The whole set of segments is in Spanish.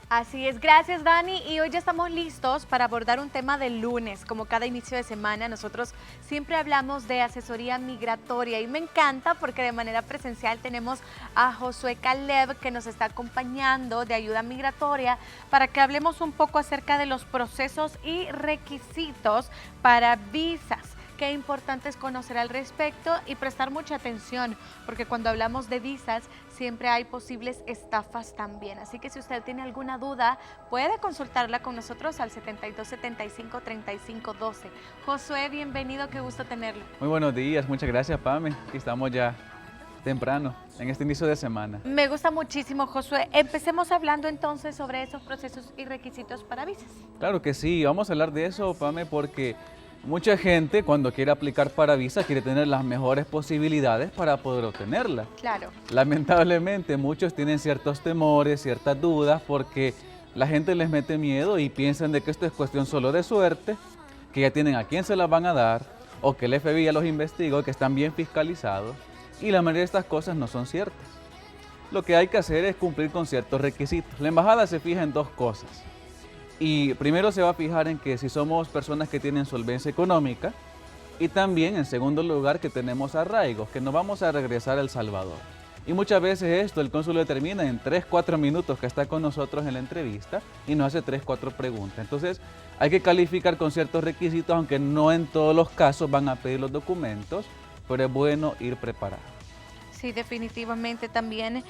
Así es, gracias Dani, y hoy ya estamos listos para abordar un tema del lunes. Como cada inicio de semana, nosotros siempre hablamos de asesoría migratoria y me encanta porque de manera presencial tenemos a Josué Caleb, que nos está acompañando de ayuda migratoria para que hablemos un poco acerca de los procesos y requisitos para visas. Qué importante es conocer al respecto y prestar mucha atención, porque cuando hablamos de visas siempre hay posibles estafas también. Así que si usted tiene alguna duda, puede consultarla con nosotros al 7275-3512. Josué, bienvenido, qué gusto tenerlo. Muy buenos días, muchas gracias, Pame. Aquí estamos ya temprano, en este inicio de semana. Me gusta muchísimo, Josué. Empecemos hablando entonces sobre esos procesos y requisitos para visas. Claro que sí, vamos a hablar de eso, Pame, porque mucha gente cuando quiere aplicar para visa quiere tener las mejores posibilidades para poder obtenerla. Claro. Lamentablemente muchos tienen ciertos temores, ciertas dudas, porque la gente les mete miedo y piensan de que esto es cuestión solo de suerte, que ya tienen a quién se las van a dar, o que el FBI ya los investigó, que están bien fiscalizados, y la mayoría de estas cosas no son ciertas. Lo que hay que hacer es cumplir con ciertos requisitos. La embajada se fija en dos cosas. Y primero se va a fijar en que si somos personas que tienen solvencia económica, y también en segundo lugar que tenemos arraigos, que nos vamos a regresar a El Salvador. Y muchas veces esto el cónsul determina en 3-4 minutos que está con nosotros en la entrevista y nos hace 3-4 preguntas. Entonces hay que calificar con ciertos requisitos, aunque no en todos los casos van a pedir los documentos, pero es bueno ir preparado. Sí, definitivamente también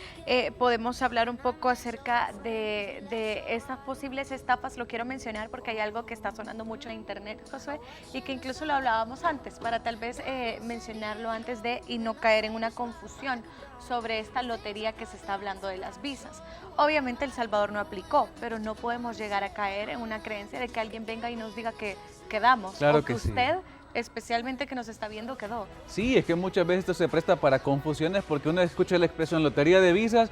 podemos hablar un poco acerca de estas posibles estafas. Lo quiero mencionar porque hay algo que está sonando mucho en internet, Josué, y que incluso lo hablábamos antes, para tal vez mencionarlo antes de y no caer en una confusión sobre esta lotería que se está hablando de las visas. Obviamente El Salvador no aplicó, pero no podemos llegar a caer en una creencia de que alguien venga y nos diga que quedamos, Claro o que sí. usted, especialmente que nos está viendo, quedó. Sí, es que muchas veces esto se presta para confusiones porque uno escucha la expresión lotería de visas,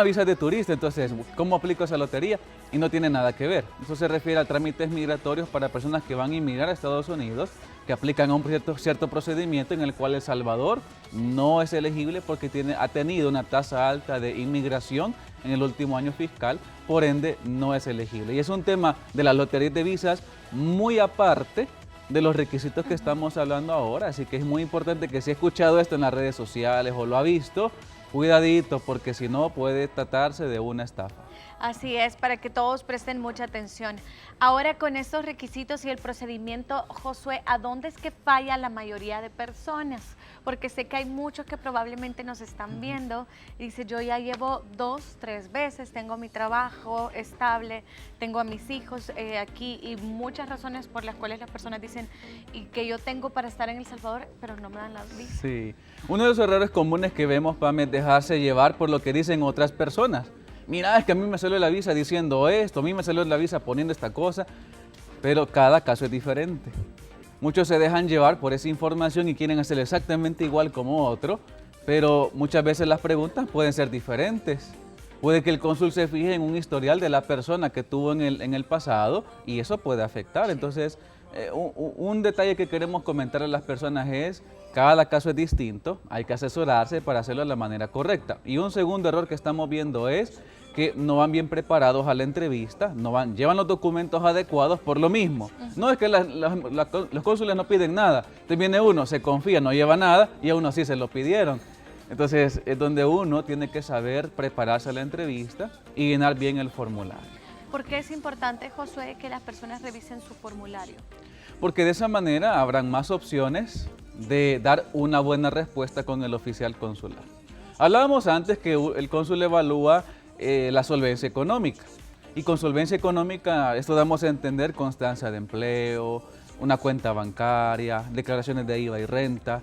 visas de turista, entonces, ¿cómo aplico esa lotería? Y no tiene nada que ver. Eso se refiere a trámites migratorios para personas que van a inmigrar a Estados Unidos, que aplican a un cierto procedimiento en el cual El Salvador no es elegible porque ha tenido una tasa alta de inmigración en el último año fiscal, por ende no es elegible. Y es un tema de las loterías de visas muy aparte de los requisitos que estamos hablando ahora, así que es muy importante que si ha escuchado esto en las redes sociales o lo ha visto, cuidadito, porque si no puede tratarse de una estafa. Así es, para que todos presten mucha atención. Ahora con estos requisitos y el procedimiento, Josué, ¿a dónde es que falla la mayoría de personas? Porque sé que hay muchos que probablemente nos están viendo y dice, yo ya llevo 2-3 veces, tengo mi trabajo estable, tengo a mis hijos aquí y muchas razones por las cuales las personas dicen y que yo tengo para estar en El Salvador, pero no me dan las visas. Sí, uno de los errores comunes que vemos, Pam, es dejarse llevar por lo que dicen otras personas. Mira, es que a mí me salió la visa diciendo esto, a mí me salió la visa poniendo esta cosa, pero cada caso es diferente. Muchos se dejan llevar por esa información y quieren hacer exactamente igual como otro, pero muchas veces las preguntas pueden ser diferentes. Puede que el cónsul se fije en un historial de la persona que tuvo en el pasado y eso puede afectar. Entonces, un detalle que queremos comentar a las personas es, cada caso es distinto, hay que asesorarse para hacerlo de la manera correcta. Y un segundo error que estamos viendo es que no van bien preparados a la entrevista, llevan los documentos adecuados por lo mismo. No es que los cónsules no piden nada, entonces viene uno, se confía, no lleva nada y a uno sí se lo pidieron. Entonces es donde uno tiene que saber prepararse a la entrevista y llenar bien el formulario. ¿Por qué es importante, Josué, que las personas revisen su formulario? Porque de esa manera habrán más opciones de dar una buena respuesta con el oficial consular. Hablábamos antes que el cónsul evalúa la solvencia económica. Y con solvencia económica, esto damos a entender constancia de empleo, una cuenta bancaria, declaraciones de IVA y renta.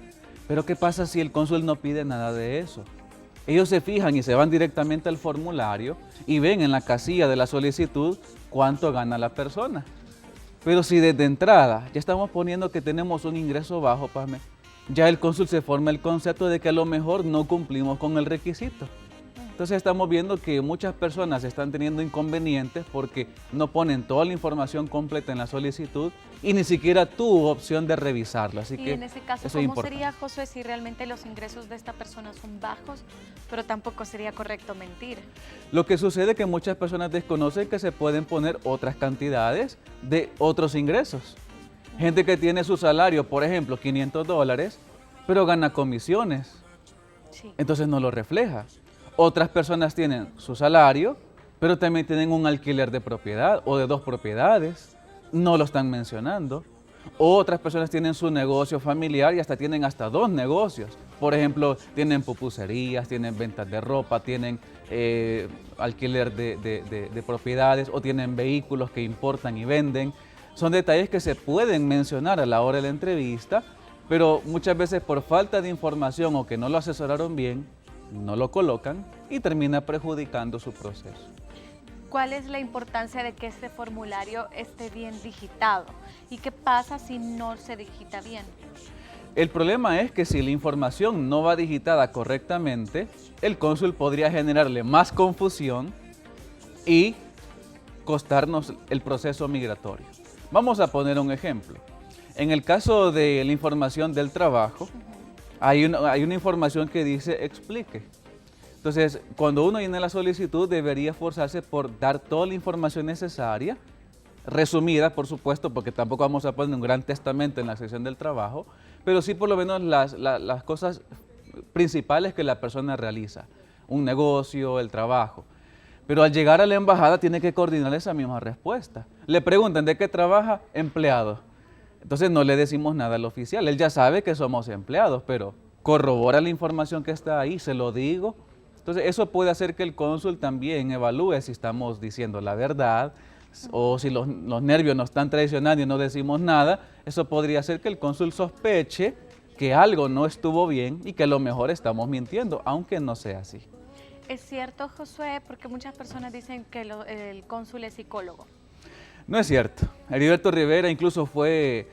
Pero ¿qué pasa si el cónsul no pide nada de eso? Ellos se fijan y se van directamente al formulario y ven en la casilla de la solicitud cuánto gana la persona. Pero si desde entrada ya estamos poniendo que tenemos un ingreso bajo, ya el cónsul se forma el concepto de que a lo mejor no cumplimos con el requisito. Entonces estamos viendo que muchas personas están teniendo inconvenientes porque no ponen toda la información completa en la solicitud y ni siquiera tuvo opción de revisarla. Así Y que en ese caso, eso es ¿cómo importante. sería, Josué, si realmente los ingresos de esta persona son bajos, pero tampoco sería correcto mentir? Lo que sucede es que muchas personas desconocen que se pueden poner otras cantidades de otros ingresos. Gente que tiene su salario, por ejemplo, $500, pero gana comisiones, Sí. entonces no lo refleja. Otras personas tienen su salario, pero también tienen un alquiler de propiedad o de 2 propiedades, no lo están mencionando. Otras personas tienen su negocio familiar y hasta tienen hasta 2 negocios. Por ejemplo, tienen pupuserías, tienen ventas de ropa, tienen alquiler de propiedades o tienen vehículos que importan y venden. Son detalles que se pueden mencionar a la hora de la entrevista, pero muchas veces por falta de información o que no lo asesoraron bien, no lo colocan y termina perjudicando su proceso. ¿Cuál es la importancia de que este formulario esté bien digitado? ¿Y qué pasa si no se digita bien? El problema es que si la información no va digitada correctamente, el cónsul podría generarle más confusión y costarnos el proceso migratorio. Vamos a poner un ejemplo. En el caso de la información del trabajo, hay una información que dice explique. Entonces, cuando uno llena la solicitud, debería esforzarse por dar toda la información necesaria, resumida, por supuesto, porque tampoco vamos a poner un gran testamento en la sección del trabajo, pero sí por lo menos las cosas principales que la persona realiza, un negocio, el trabajo. Pero al llegar a la embajada tiene que coordinar esa misma respuesta. Le preguntan, ¿de qué trabaja? Empleado. Entonces no le decimos nada al oficial, él ya sabe que somos empleados, pero corrobora la información que está ahí, se lo digo. Entonces eso puede hacer que el cónsul también evalúe si estamos diciendo la verdad o si los nervios nos están traicionando y no decimos nada. Eso podría hacer que el cónsul sospeche que algo no estuvo bien y que a lo mejor estamos mintiendo, aunque no sea así. ¿Es cierto, Josué? Porque muchas personas dicen que el cónsul es psicólogo. No es cierto. Heriberto Rivera incluso fue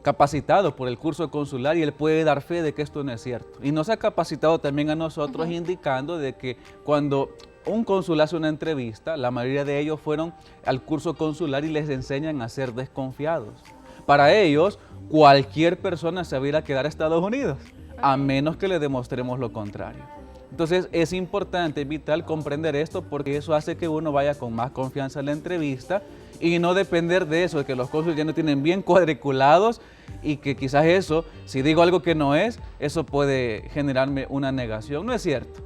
capacitado por el curso consular y él puede dar fe de que esto no es cierto. Y nos ha capacitado también a nosotros indicando de que cuando un cónsul hace una entrevista, la mayoría de ellos fueron al curso consular y les enseñan a ser desconfiados. Para ellos, cualquier persona se va a ir a quedar a Estados Unidos, a menos que le demostremos lo contrario. Entonces es importante, es vital comprender esto porque eso hace que uno vaya con más confianza en la entrevista y no depender de eso, de que los cónsules ya no tienen bien cuadriculados y que quizás eso, si digo algo que no es, eso puede generarme una negación. No es cierto.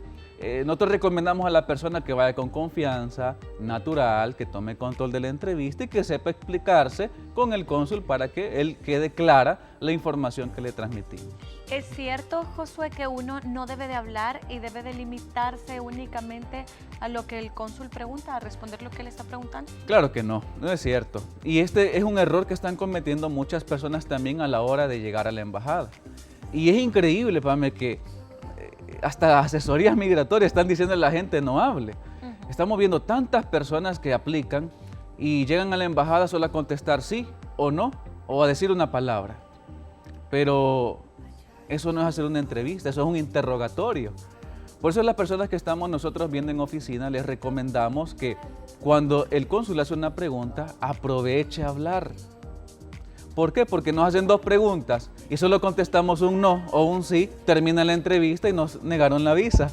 Nosotros recomendamos a la persona que vaya con confianza, natural, que tome control de la entrevista y que sepa explicarse con el cónsul para que él quede clara la información que le transmitimos. ¿Es cierto, Josué, que uno no debe de hablar y debe de limitarse únicamente a lo que el cónsul pregunta, a responder lo que él está preguntando? Claro que no, no es cierto. Y este es un error que están cometiendo muchas personas también a la hora de llegar a la embajada. Y es increíble, Pame, que hasta asesorías migratorias están diciendo a la gente no hable. Estamos viendo tantas personas que aplican y llegan a la embajada solo a contestar sí o no o a decir una palabra. Pero eso no es hacer una entrevista, eso es un interrogatorio. Por eso las personas que estamos nosotros viendo en oficina les recomendamos que cuando el cónsul hace una pregunta, aproveche a hablar. ¿Por qué? Porque nos hacen 2 preguntas y solo contestamos un no o un sí, termina la entrevista y nos negaron la visa.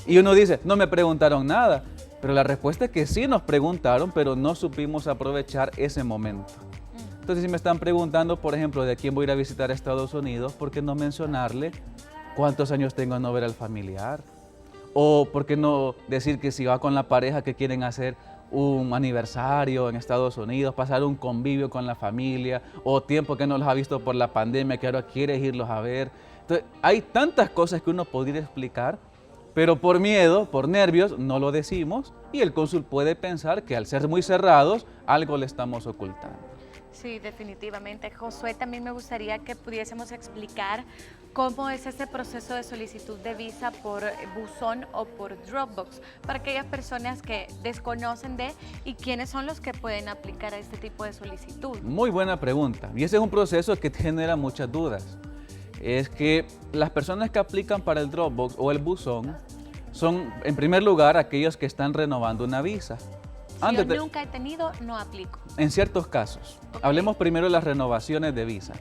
Y uno dice, no me preguntaron nada, pero la respuesta es que sí nos preguntaron, pero no supimos aprovechar ese momento. Entonces, si me están preguntando, por ejemplo, de quién voy a ir a visitar a Estados Unidos, ¿por qué no mencionarle cuántos años tengo de no ver al familiar? O ¿por qué no decir que si va con la pareja que quieren hacer un aniversario en Estados Unidos, pasar un convivio con la familia, o tiempo que no los ha visto por la pandemia, que ahora quieres irlos a ver? Entonces, hay tantas cosas que uno podría explicar, pero por miedo, por nervios, no lo decimos y el cónsul puede pensar que al ser muy cerrados, algo le estamos ocultando. Sí, definitivamente. Josué, también me gustaría que pudiésemos explicar cómo es ese proceso de solicitud de visa por buzón o por Dropbox, para aquellas personas que desconocen de y quiénes son los que pueden aplicar a este tipo de solicitud. Muy buena pregunta. Y ese es un proceso que genera muchas dudas. Es que las personas que aplican para el Dropbox o el buzón son, en primer lugar, aquellos que están renovando una visa. Si yo nunca he tenido, no aplico. En ciertos casos. Ok. Hablemos primero de las renovaciones de visa.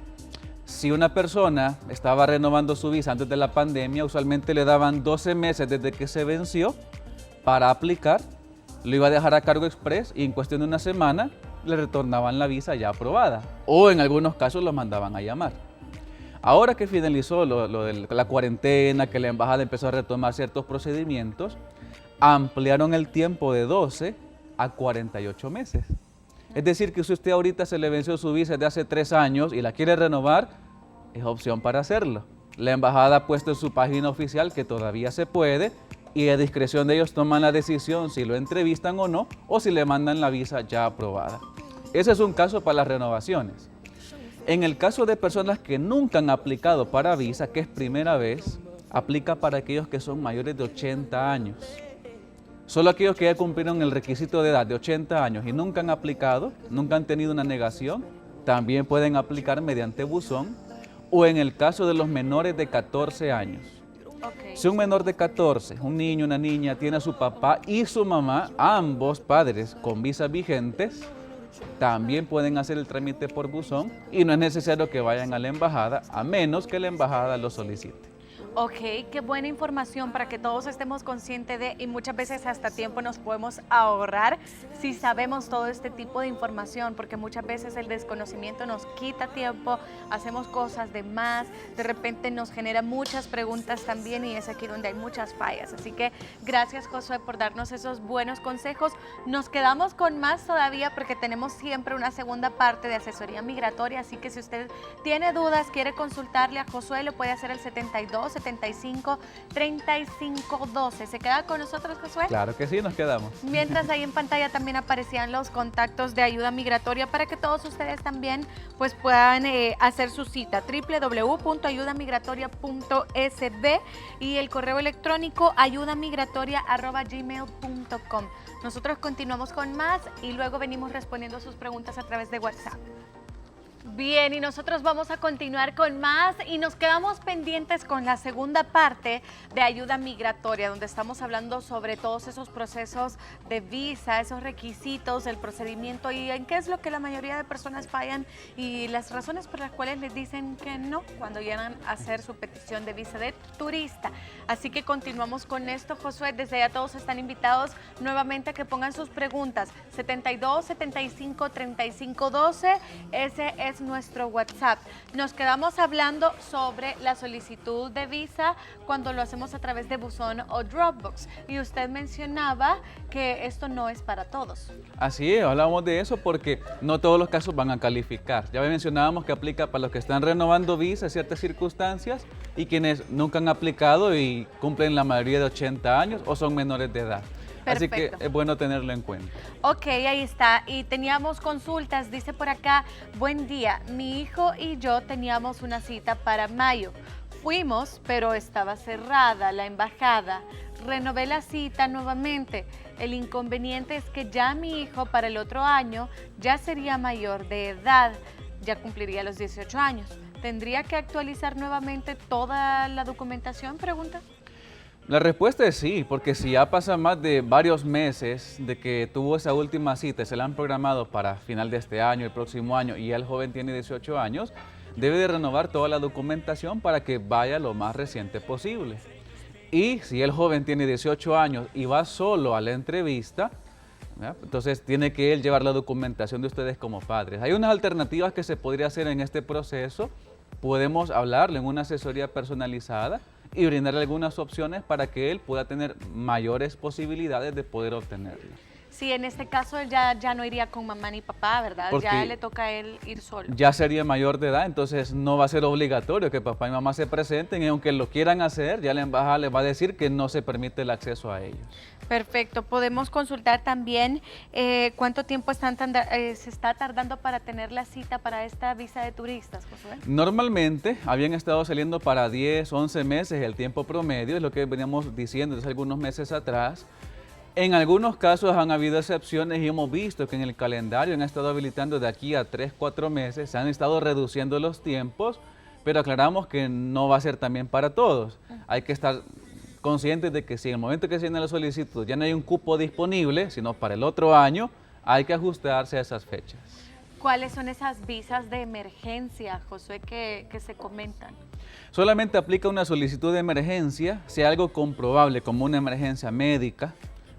Si una persona estaba renovando su visa antes de la pandemia, usualmente le daban 12 meses desde que se venció para aplicar, lo iba a dejar a cargo express y en cuestión de una semana le retornaban la visa ya aprobada. O en algunos casos lo mandaban a llamar. Ahora que finalizó lo de la cuarentena, que la embajada empezó a retomar ciertos procedimientos, ampliaron el tiempo de 12 a 48 meses. Es decir, que si usted ahorita se le venció su visa de hace 3 años y la quiere renovar, es opción para hacerlo. La embajada ha puesto en su página oficial que todavía se puede y a discreción de ellos toman la decisión si lo entrevistan o no, o si le mandan la visa ya aprobada. Ese es un caso para las renovaciones. En el caso de personas que nunca han aplicado para visa, que es primera vez, aplica para aquellos que son mayores de 80 años. Solo aquellos que ya cumplieron el requisito de edad de 80 años y nunca han aplicado, nunca han tenido una negación, también pueden aplicar mediante buzón, o en el caso de los menores de 14 años. Okay. Si un menor de 14, un niño, una niña, tiene a su papá y su mamá, ambos padres con visas vigentes, también pueden hacer el trámite por buzón y no es necesario que vayan a la embajada, a menos que la embajada lo solicite. Ok, qué buena información para que todos estemos conscientes de, y muchas veces hasta tiempo nos podemos ahorrar si sabemos todo este tipo de información, porque muchas veces el desconocimiento nos quita tiempo, hacemos cosas de más, de repente nos genera muchas preguntas también y es aquí donde hay muchas fallas. Así que gracias, Josué, por darnos esos buenos consejos. Nos quedamos con más todavía porque tenemos siempre una segunda parte de asesoría migratoria, así que si usted tiene dudas, quiere consultarle a Josué, lo puede hacer al 72 75 35 12. ¿Se queda con nosotros, Josué? Claro que sí, nos quedamos. Mientras ahí en pantalla también aparecían los contactos de ayuda migratoria para que todos ustedes también pues puedan hacer su cita, www.ayudamigratoria.sb y el correo electrónico ayudamigratoria@gmail.com. Nosotros continuamos con más y luego venimos respondiendo sus preguntas a través de WhatsApp. Bien, y nosotros vamos a continuar con más y nos quedamos pendientes con la segunda parte de ayuda migratoria, donde estamos hablando sobre todos esos procesos de visa, esos requisitos, el procedimiento y en qué es lo que la mayoría de personas fallan y las razones por las cuales les dicen que no cuando llegan a hacer su petición de visa de turista. Así que continuamos con esto, Josué. Desde ya todos están invitados nuevamente a que pongan sus preguntas. 72 75 35 12, ese es nuestro WhatsApp. Nos quedamos hablando sobre la solicitud de visa cuando lo hacemos a través de buzón o Dropbox y usted mencionaba que esto no es para todos. Así es, hablamos de eso porque no todos los casos van a calificar. Ya mencionábamos que aplica para los que están renovando visa en ciertas circunstancias y quienes nunca han aplicado y cumplen la mayoría de 80 años o son menores de edad. Perfecto. Así que es bueno tenerlo en cuenta. Ok, ahí está. Y teníamos consultas, dice por acá, buen día, mi hijo y yo teníamos una cita para mayo. Fuimos, pero estaba cerrada la embajada. Renové la cita nuevamente. El inconveniente es que ya mi hijo para el otro año ya sería mayor de edad, ya cumpliría los 18 años. ¿Tendría que actualizar nuevamente toda la documentación? Pregunta. La respuesta es sí, porque si ya pasa más de varios meses de que tuvo esa última cita, se la han programado para final de este año, el próximo año, y ya el joven tiene 18 años, debe de renovar toda la documentación para que vaya lo más reciente posible. Y si el joven tiene 18 años y va solo a la entrevista, ¿ya? Entonces tiene que él llevar la documentación de ustedes como padres. Hay unas alternativas que se podría hacer en este proceso. Podemos hablarle en una asesoría personalizada y brindarle algunas opciones para que él pueda tener mayores posibilidades de poder obtenerlo. Sí, en este caso él ya no iría con mamá ni papá, ¿verdad? Porque ya le toca a él ir solo. Ya sería mayor de edad, entonces no va a ser obligatorio que papá y mamá se presenten y aunque lo quieran hacer, ya la embajada les va a decir que no se permite el acceso a ellos. Perfecto. Podemos consultar también cuánto tiempo se está tardando para tener la cita para esta visa de turistas, Josué. Normalmente habían estado saliendo para 10, 11 meses el tiempo promedio, es lo que veníamos diciendo desde algunos meses atrás. En algunos casos han habido excepciones y hemos visto que en el calendario han estado habilitando de aquí a 3, 4 meses, se han estado reduciendo los tiempos, pero aclaramos que no va a ser también para todos. Hay que estar conscientes de que si en el momento que se llena la solicitud ya no hay un cupo disponible, sino para el otro año, hay que ajustarse a esas fechas. ¿Cuáles son esas visas de emergencia, Josué, que se comentan? Solamente aplica una solicitud de emergencia si hay algo comprobable como una emergencia médica,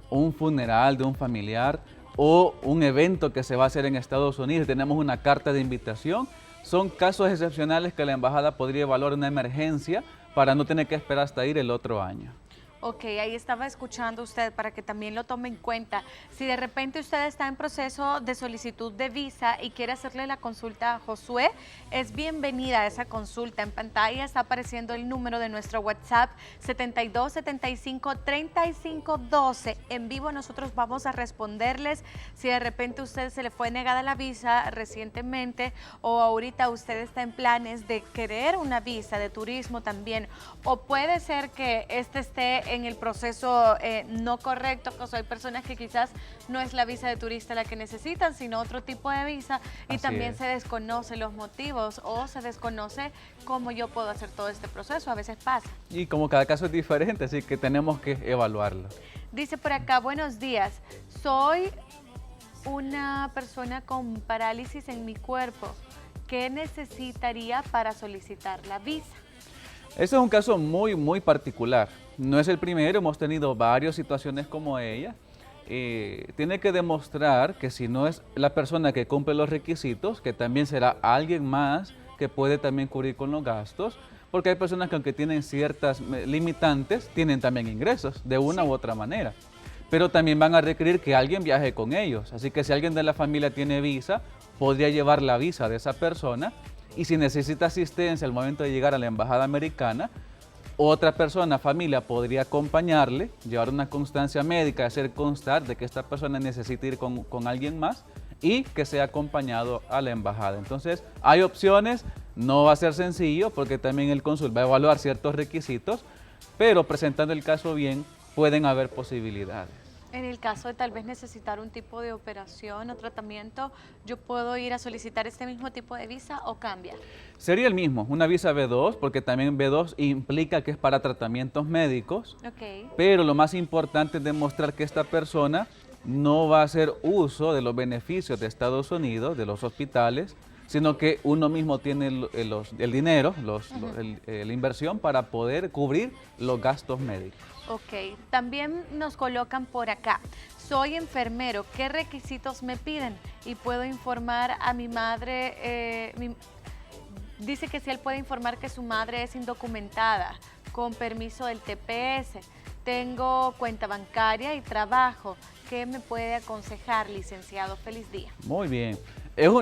un funeral de un familiar o un evento que se va a hacer en Estados Unidos. Tenemos una carta de invitación. Son casos excepcionales que la embajada podría evaluar una emergencia para no tener que esperar hasta ir el otro año. Ok, ahí estaba escuchando usted para que también lo tome en cuenta. Si de repente usted está en proceso de solicitud de visa y quiere hacerle la consulta a Josué, es bienvenida a esa consulta. En pantalla está apareciendo el número de nuestro WhatsApp 72 75 35 12. En vivo nosotros vamos a responderles si de repente usted se le fue negada la visa recientemente o ahorita usted está en planes de querer una visa de turismo también, o puede ser que este esté en el proceso no correcto, pues hay personas que quizás no es la visa de turista la que necesitan, sino otro tipo de visa, y Así también es. se desconocen los motivos o se desconoce cómo yo puedo hacer todo este proceso, a veces pasa. Y como cada caso es diferente, así que tenemos que evaluarlo. Dice por acá, buenos días, soy una persona con parálisis en mi cuerpo, ¿qué necesitaría para solicitar la visa? Este es un caso muy particular. No es el primero, hemos tenido varias situaciones como ella. Tiene que demostrar que si no es la persona que cumple los requisitos, que también será alguien más que puede también cubrir con los gastos, porque hay personas que aunque tienen ciertas limitantes, tienen también ingresos de una u otra manera. Pero también van a requerir que alguien viaje con ellos. Así que si alguien de la familia tiene visa, podría llevar la visa de esa persona. Y si necesita asistencia al momento de llegar a la embajada americana, otra persona, familia, podría acompañarle, llevar una constancia médica, hacer constar de que esta persona necesita ir con alguien más y que sea acompañado a la embajada. Entonces, hay opciones, no va a ser sencillo porque también el cónsul va a evaluar ciertos requisitos, pero presentando el caso bien, pueden haber posibilidades. En el caso de tal vez necesitar un tipo de operación o tratamiento, ¿yo puedo ir a solicitar este mismo tipo de visa o cambia? Sería el mismo, una visa B2, porque también B2 implica que es para tratamientos médicos, Ok. pero lo más importante es demostrar que esta persona no va a hacer uso de los beneficios de Estados Unidos, de los hospitales, sino que uno mismo tiene el dinero, la inversión para poder cubrir los gastos médicos. Ok, también nos colocan por acá. Soy enfermero, ¿qué requisitos me piden? Y puedo informar a mi madre, dice que si él puede informar que su madre es indocumentada, con permiso del TPS, tengo cuenta bancaria y trabajo. ¿Qué me puede aconsejar, licenciado? Feliz día. Muy bien.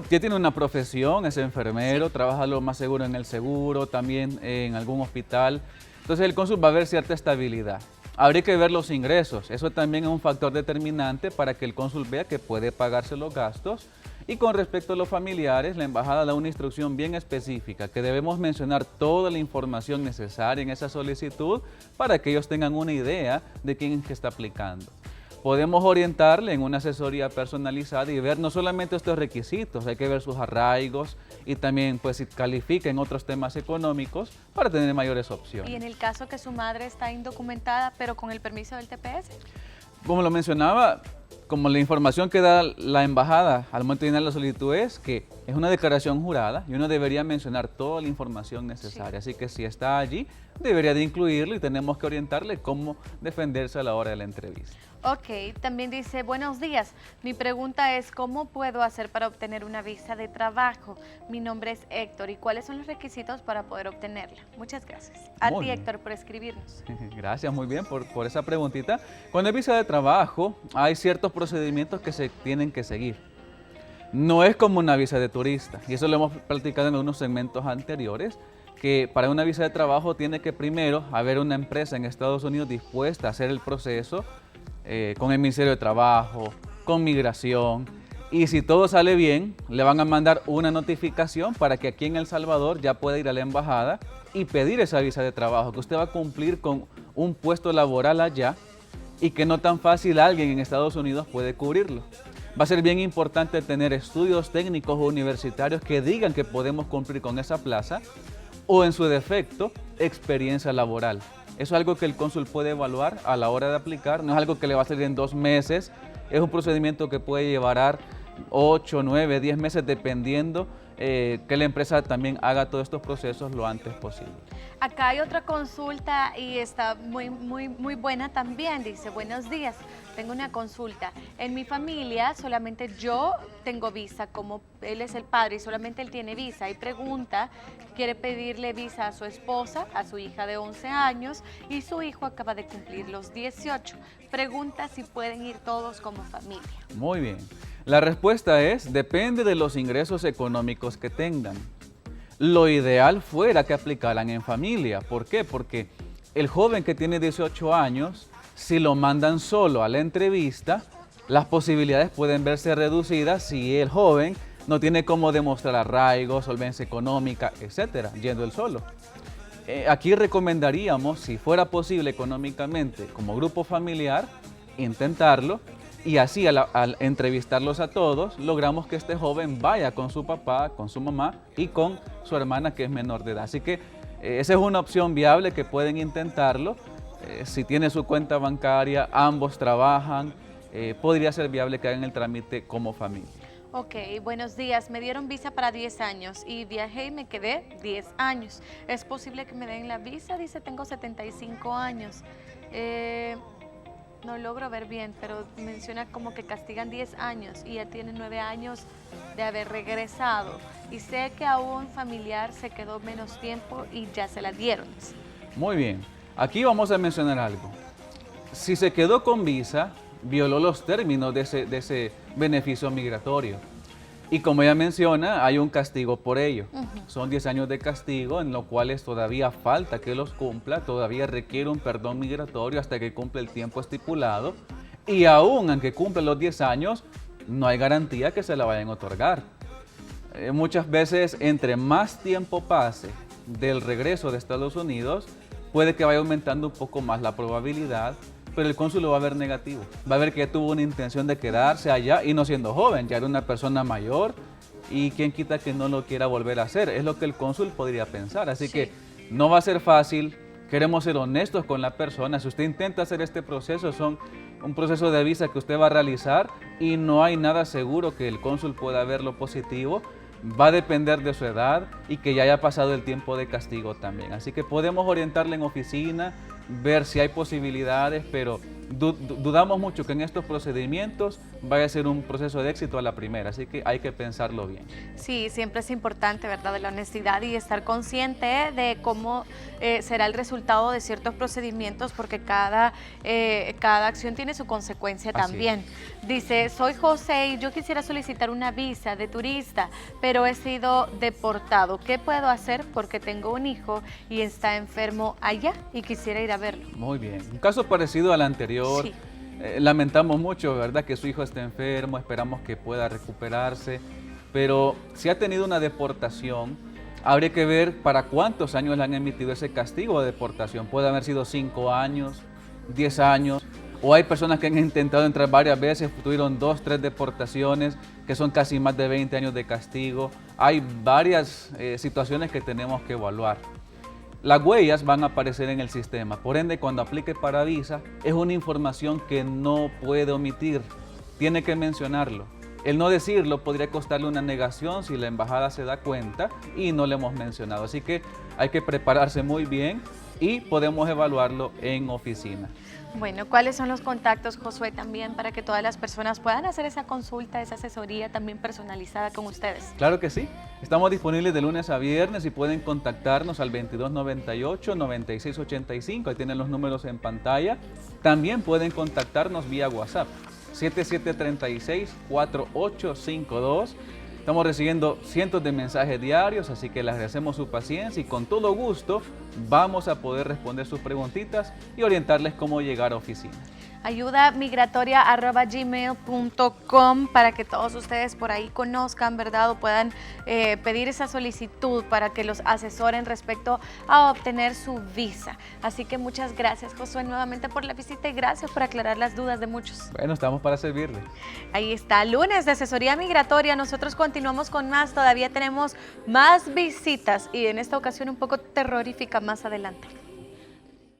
Ya tiene una profesión, es enfermero, trabaja lo más seguro en el seguro, también en algún hospital. Entonces el cónsul va a ver cierta estabilidad. Habría que ver los ingresos, eso también es un factor determinante para que el cónsul vea que puede pagarse los gastos. Y con respecto a los familiares, la embajada da una instrucción bien específica, que debemos mencionar toda la información necesaria en esa solicitud para que ellos tengan una idea de quién es que está aplicando. Podemos orientarle en una asesoría personalizada y ver no solamente estos requisitos, hay que ver sus arraigos y también pues si califica en otros temas económicos para tener mayores opciones. Y en el caso que su madre está indocumentada, pero con el permiso del TPS. Como lo mencionaba, como la información que da la embajada al momento de llenar la solicitud es que es una declaración jurada y uno debería mencionar toda la información necesaria. Sí. Así que si está allí, debería de incluirlo y tenemos que orientarle cómo defenderse a la hora de la entrevista. Ok, también dice, buenos días, mi pregunta es, ¿cómo puedo hacer para obtener una visa de trabajo? Mi nombre es Héctor, ¿y cuáles son los requisitos para poder obtenerla? Muchas gracias. A Muy ti, bien. Héctor, por escribirnos. Gracias, muy bien por esa preguntita. Cuando hay visa de trabajo, hay ciertos procedimientos que se tienen que seguir. No es como una visa de turista, y eso lo hemos platicado en algunos segmentos anteriores, que para una visa de trabajo tiene que primero haber una empresa en Estados Unidos dispuesta a hacer el proceso con el Ministerio de Trabajo, con Migración, y si todo sale bien, le van a mandar una notificación para que aquí en El Salvador ya pueda ir a la embajada y pedir esa visa de trabajo, que usted va a cumplir con un puesto laboral allá y que no tan fácil alguien en Estados Unidos puede cubrirlo. Va a ser bien importante tener estudios técnicos o universitarios que digan que podemos cumplir con esa plaza o en su defecto, experiencia laboral. Eso es algo que el cónsul puede evaluar a la hora de aplicar, no es algo que le va a salir en 2 meses, es un procedimiento que puede llevar 8, 9, 10 meses dependiendo que la empresa también haga todos estos procesos lo antes posible. Acá hay otra consulta y está muy buena también. Dice, buenos días, tengo una consulta. En mi familia solamente yo tengo visa, como él es el padre y solamente él tiene visa. Y pregunta, quiere pedirle visa a su esposa, a su hija de 11 años y su hijo acaba de cumplir los 18. Pregunta si pueden ir todos como familia. Muy bien. La respuesta es, depende de los ingresos económicos que tengan. Lo ideal fuera que aplicaran en familia. ¿Por qué? Porque el joven que tiene 18 años, si lo mandan solo a la entrevista, las posibilidades pueden verse reducidas si el joven no tiene cómo demostrar arraigo, solvencia económica, etcétera, yendo él solo. Aquí recomendaríamos, si fuera posible económicamente, como grupo familiar, intentarlo. Y así al entrevistarlos a todos, logramos que este joven vaya con su papá, con su mamá y con su hermana que es menor de edad. Así que esa es una opción viable que pueden intentarlo. Si tiene su cuenta bancaria, ambos trabajan, podría ser viable que hagan el trámite como familia. Ok, buenos días. Me dieron visa para 10 años y viajé y me quedé 10 años. ¿Es posible que me den la visa? Dice, tengo 75 años. No logro ver bien, pero menciona como que castigan 10 años y ya tiene 9 años de haber regresado. Y sé que a un familiar se quedó menos tiempo y ya se la dieron. Muy bien, aquí vamos a mencionar algo. Si se quedó con visa, violó los términos de ese beneficio migratorio. Y como ella menciona, hay un castigo por ello. Son 10 años de castigo, en los cuales todavía falta que los cumpla, todavía requiere un perdón migratorio hasta que cumple el tiempo estipulado. Y aún aunque cumple los 10 años, no hay garantía que se la vayan a otorgar. Muchas veces, entre más tiempo pase del regreso de Estados Unidos, puede que vaya aumentando un poco más la probabilidad, pero el cónsul lo va a ver negativo. Va a ver que ya tuvo una intención de quedarse allá y no siendo joven, ya era una persona mayor y quién quita que no lo quiera volver a hacer. Es lo que el cónsul podría pensar. Así que no va a ser fácil, queremos ser honestos con la persona. Si usted intenta hacer este proceso, son un proceso de visa que usted va a realizar y no hay nada seguro que el cónsul pueda verlo positivo. Va a depender de su edad y que ya haya pasado el tiempo de castigo también. Así que podemos orientarle en oficina, ver si hay posibilidades, pero dudamos mucho que en estos procedimientos vaya a ser un proceso de éxito a la primera, así que hay que pensarlo bien. Sí, siempre es importante, ¿verdad?, de la honestidad y estar consciente de cómo será el resultado de ciertos procedimientos, porque cada acción tiene su consecuencia también. Dice, soy José y yo quisiera solicitar una visa de turista, pero he sido deportado. ¿Qué puedo hacer? Porque tengo un hijo y está enfermo allá y quisiera ir a verlo. Muy bien, un caso parecido al anterior. Sí. Lamentamos mucho, ¿verdad?, que su hijo esté enfermo, esperamos que pueda recuperarse, pero si ha tenido una deportación, habría que ver para cuántos años le han emitido ese castigo de deportación. Puede haber sido 5 años, 10 años, o hay personas que han intentado entrar varias veces, tuvieron 2, 3 deportaciones, que son casi más de 20 años de castigo. Hay varias situaciones que tenemos que evaluar. Las huellas van a aparecer en el sistema, por ende cuando aplique para visa es una información que no puede omitir, tiene que mencionarlo. El no decirlo podría costarle una negación si la embajada se da cuenta y no le hemos mencionado, así que hay que prepararse muy bien y podemos evaluarlo en oficina. Bueno, ¿cuáles son los contactos, Josué, también para que todas las personas puedan hacer esa consulta, esa asesoría también personalizada con ustedes? Claro que sí. Estamos disponibles de lunes a viernes y pueden contactarnos al 2298-9685. Ahí tienen los números en pantalla. También pueden contactarnos vía WhatsApp, 7736-4852. Estamos recibiendo cientos de mensajes diarios, así que les agradecemos su paciencia y con todo gusto vamos a poder responder sus preguntitas y orientarles cómo llegar a oficina. ayudamigratoria@gmail.com para que todos ustedes por ahí conozcan, ¿verdad? O puedan pedir esa solicitud para que los asesoren respecto a obtener su visa. Así que muchas gracias, Josué, nuevamente por la visita y gracias por aclarar las dudas de muchos. Bueno, estamos para servirle. Ahí está, lunes de asesoría migratoria. Nosotros continuamos con más, todavía tenemos más visitas y en esta ocasión un poco terrorífica más adelante.